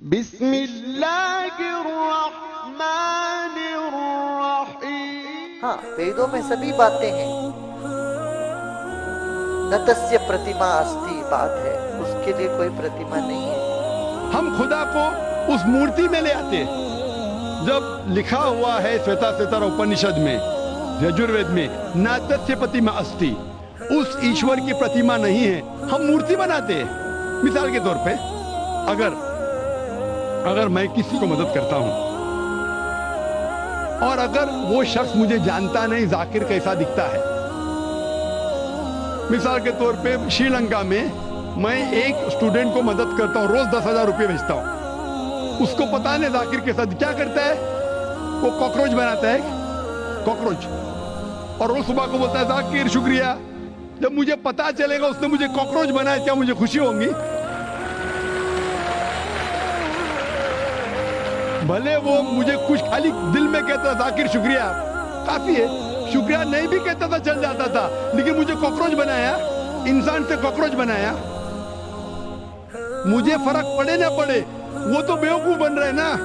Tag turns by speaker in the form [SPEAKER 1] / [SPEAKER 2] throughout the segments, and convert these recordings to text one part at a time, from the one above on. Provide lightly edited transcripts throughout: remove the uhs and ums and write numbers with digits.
[SPEAKER 1] बिस्मिल्लाहिर्रहमानिर्रहीम। हाँ, वेदों में सभी बातें हैं। न तस्य प्रतिमा अस्ति, बात है उसके लिए कोई प्रतिमा नहीं है।
[SPEAKER 2] हम खुदा को उस मूर्ति में ले आते हैं। जब लिखा हुआ है श्वेताश्वेतर उपनिषद में, यजुर्वेद में, न तस्य प्रतिमा अस्ति, उस ईश्वर की प्रतिमा नहीं है, हम मूर्ति बनाते हैं। मिसाल के तौर पे अगर मैं किसी को मदद करता हूं और अगर वो शख्स मुझे जानता नहीं जाकिर कैसा दिखता है, मिसाल के तौर पे श्रीलंका में मैं एक स्टूडेंट को मदद करता हूं, रोज 10,000 रुपये भेजता हूं। उसको पता नहीं जाकिर के साथ क्या करता है, वो कॉकरोच बनाता है, कॉकरोच, और रोज सुबह को बोलता है जाकिर शुक्रिया। जब मुझे पता चलेगा उसने मुझे कॉकरोच बनाया, क्या मुझे खुशी होगी? भले वो मुझे कुछ खाली दिल में कहता जाकिर शुक्रिया, काफी है, शुक्रिया नहीं भी कहता था चल जाता था, लेकिन मुझे कॉकरोच बनाया, इंसान से कॉकरोच बनाया। मुझे फर्क पड़े ना पड़े, वो तो बेवकूफ बन रहे ना।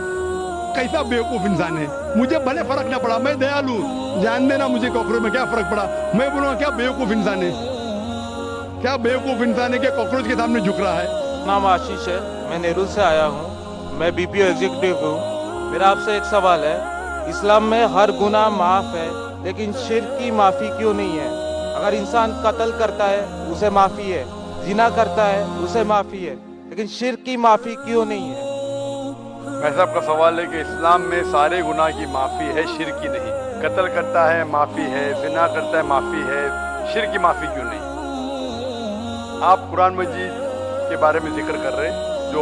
[SPEAKER 2] कैसा बेवकूफ इंसान है, मुझे भले फर्क ना पड़ा, मैं दयालु, जान देना मुझे कॉकरोच में क्या फर्क पड़ा। मैं बोलूंगा क्या बेवकूफ इंसान है, क्या बेवकूफ इंसान है कि कॉकरोच के सामने झुक रहा है।
[SPEAKER 3] नाम आशीष है, मैं नेहरू से आया हूँ, मैं बीपीओ एग्जीक्यूटिव हूँ। मेरा आपसे एक सवाल है, इस्लाम में हर गुनाह माफ है, लेकिन शिर्क की माफी क्यों नहीं है? अगर इंसान कत्ल करता है उसे माफी है, जिना करता है उसे माफी है, लेकिन शिर्क की माफी क्यों नहीं है?
[SPEAKER 4] भाई साहब का सवाल है कि इस्लाम में सारे गुनाह की माफी है, शिर्क की नहीं। कत्ल करता है माफी है, जिना करता है माफी है, शिर्क की माफी क्यों नहीं? आप कुरान मजीद के बारे में जिक्र कर रहे हैं जो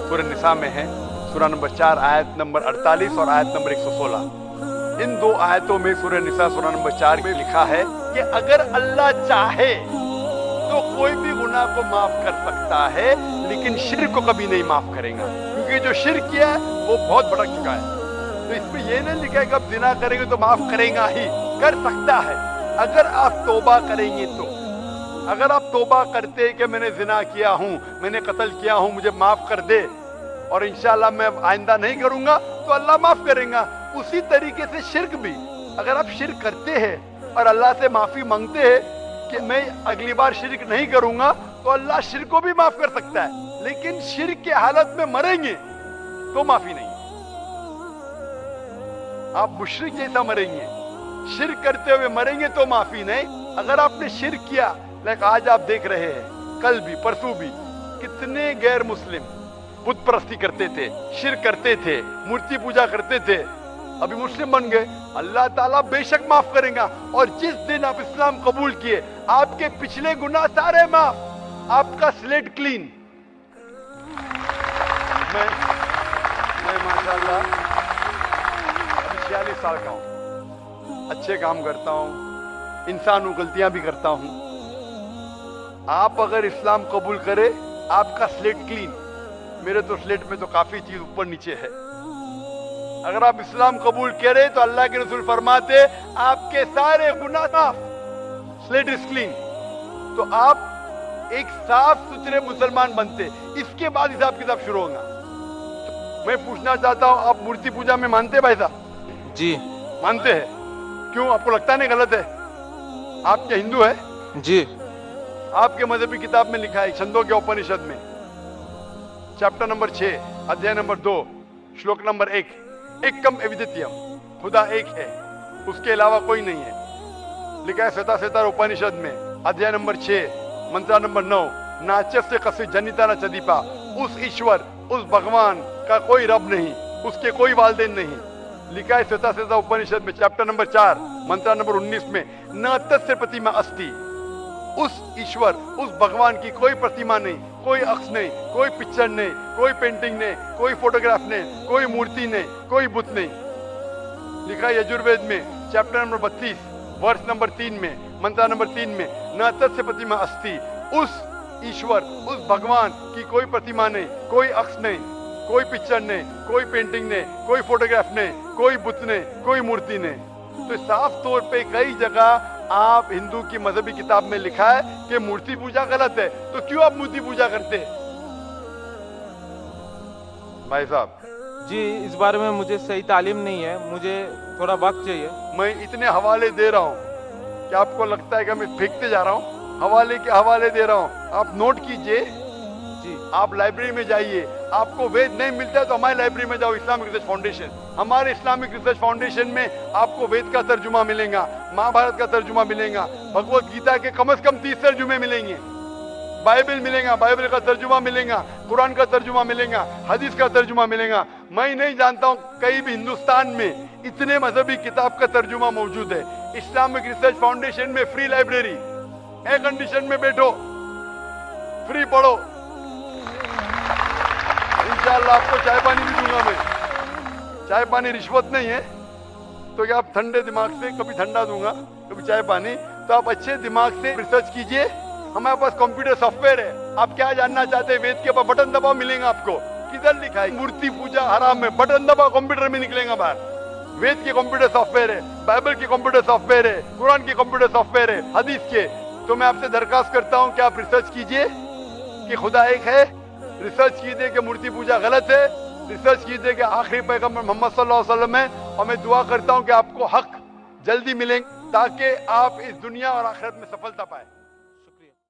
[SPEAKER 4] सूरह निसा में है, सूरह नंबर 4 आयत नंबर 48 और आयत नंबर 116। इन दो आयतों में सूरह निसा सूरह नंबर 4 में लिखा है कि अगर अल्लाह चाहे तो कोई भी गुनाह को माफ कर सकता है, लेकिन शिर्क को कभी नहीं माफ करेगा, क्योंकि जो शिर्क किया है वो बहुत भड़क चुका है। तो इसमें ये नहीं लिखा है कि अब जिना करेंगे तो माफ करेगा ही, कर सकता है अगर आप तौबा करेंगे तो। अगर आप तौबा करते कि मैंने जिना किया हूं, मैंने कत्ल किया हूं, मुझे माफ कर दे और इंशाल्लाह मैं आइंदा नहीं करूंगा, तो अल्लाह माफ करेगा। उसी तरीके से शिर्क भी, अगर आप शिर्क करते हैं और अल्लाह से माफी मांगते हैं कि मैं अगली बार शिर्क नहीं करूंगा, तो अल्लाह शिर्क को भी माफ कर सकता है, लेकिन शिर्क की हालत में मरेंगे तो माफी नहीं। आप मुशरिक जैसा मरेंगे, शिर्क करते हुए मरेंगे तो माफी नहीं। अगर आपने शिर्क किया, लाइक आज आप देख रहे हैं, कल भी परसों भी कितने गैर मुस्लिम बुत परस्ती करते थे, शिर्क करते थे, मूर्ति पूजा करते थे, अभी मुस्लिम बन गए। अल्लाह ताला बेशक माफ करेगा। और जिस दिन आप इस्लाम कबूल किए, आपके पिछले गुनाह सारे माफ, आपका स्लेट क्लीन। मैं माशाल्लाह अभी 46 साल का हूं, अच्छे काम करता हूं, इंसान हूं, गलतियां भी करता हूं। आप अगर इस्लाम कबूल करें, आपका स्लेट क्लीन। मेरे तो स्लेट में तो काफी चीज ऊपर नीचे है। अगर आप इस्लाम कबूल करें तो अल्लाह के रसूल फरमाते आपके सारे गुनाह माफ, स्लेट इज क्लीन। तो आप एक साफ सुथरे मुसलमान बनते, इसके बाद हिसाब किताब शुरू होगा। तो मैं पूछना चाहता हूं, आप मूर्ति पूजा में मानते भाई साहब?
[SPEAKER 3] जी
[SPEAKER 4] मानते हैं। क्यों, आपको लगता नहीं गलत है? आप क्या हिंदू है?
[SPEAKER 3] जी।
[SPEAKER 4] आपके मजहबी किताब में लिखा है, छंदों के उपनिषद में चैप्टर नंबर 6 अध्याय नंबर 2 श्लोक नंबर 1, एकम अद्वितीयम, खुदा एक है, उसके अलावा कोई नहीं है। लिखा है श्वेताश्वेतर उपनिषद में अध्याय नंबर 6 मंत्र नंबर 9, नाचस्य कस्य जनिता न चदीपा, उस ईश्वर, उस भगवान का कोई रब नहीं, उसके कोई वालदेन नहीं। लिखा है श्वेताश्वेतर उपनिषद में चैप्टर नंबर 4 मंत्र नंबर 19 में, न तस्य प्रतिमा अस्ति, उस ईश्वर, उस भगवान की कोई प्रतिमा नहीं, कोई अक्ष नहीं, कोई पिक्चर नहीं, कोई पेंटिंग नहीं, कोई फोटोग्राफ नहीं, कोई मूर्ति नहीं, कोई बुत नहीं। लिखा है यजुर्वेद में चैप्टर नंबर 32 वर्ष नंबर 3 में मंत्र नंबर 3 में, न तस्य प्रतिमा अस्ति, उस ईश्वर, उस भगवान की कोई प्रतिमा नहीं, कोई अक्ष नहीं, कोई पिक्चर नहीं, कोई पेंटिंग नहीं, कोई फोटोग्राफ नहीं, कोई बुत नहीं, कोई मूर्ति नहीं। तो साफ तौर पे कई जगह आप हिंदू की मजहबी किताब में लिखा है कि मूर्ति पूजा गलत है, तो क्यों आप मूर्ति पूजा करते हैं? भाई साहब,
[SPEAKER 3] जी इस बारे में मुझे सही तालीम नहीं है, मुझे थोड़ा वक्त चाहिए।
[SPEAKER 4] मैं इतने हवाले दे रहा हूँ कि आपको लगता है कि मैं फेंकते जा रहा हूँ। हवाले के हवाले दे रहा हूँ, आप नोट कीजिए।
[SPEAKER 3] जी
[SPEAKER 4] आप लाइब्रेरी में जाइए, आपको वेद नहीं मिलता है तो हमारी लाइब्रेरी में जाओ, इस्लामिक रिसर्च फाउंडेशन। हमारे इस्लामिक रिसर्च फाउंडेशन में आपको वेद का तर्जुमा मिलेगा, महाभारत का तर्जुमा मिलेगा, भगवत गीता के कम से कम 30 तर्जुमे मिलेंगे, बाइबल मिलेगा, बाइबल का तर्जुमा मिलेगा, कुरान का तर्जुमा मिलेगा, हदीस का तर्जुमा मिलेगा। मैं नहीं जानता हूँ कहीं भी हिंदुस्तान में इतने मजहबी किताब का तर्जुमा मौजूद है। इस्लामिक रिसर्च फाउंडेशन में फ्री लाइब्रेरी, एयर कंडीशन में बैठो, फ्री पढ़ो। इंशाल्लाह आपको चाय पानी भी दूंगा मैं। चाय पानी रिश्वत नहीं है, तो क्या आप ठंडे दिमाग से, कभी ठंडा दूंगा कभी चाय पानी, तो आप अच्छे दिमाग से रिसर्च कीजिए। हमारे पास कंप्यूटर सॉफ्टवेयर है, आप क्या जानना चाहते हैं वेद के ऊपर बटन दबाओ, मिलेगा आपको। किधर लिखा है मूर्ति पूजा हराम में, बटन दबाओ कंप्यूटर में निकलेगा बाहर। वेद के कंप्यूटर सॉफ्टवेयर है, बाइबल के कंप्यूटर सॉफ्टवेयर है, कुरान के कंप्यूटर सॉफ्टवेयर है, हदीस के। तो मैं आपसे दरखास्त करता हूं कि आप रिसर्च कीजिए कि खुदा एक है, रिसर्च कीजिए कि मूर्ति पूजा गलत है, रिसर्च कीजिए कि आखिरी पैगंबर मोहम्मद सल्लल्लाहु अलैहि वसल्लम है। और मैं दुआ करता हूं कि आपको हक जल्दी मिलेंगे ताकि आप इस दुनिया और आखिरत में सफलता पाए।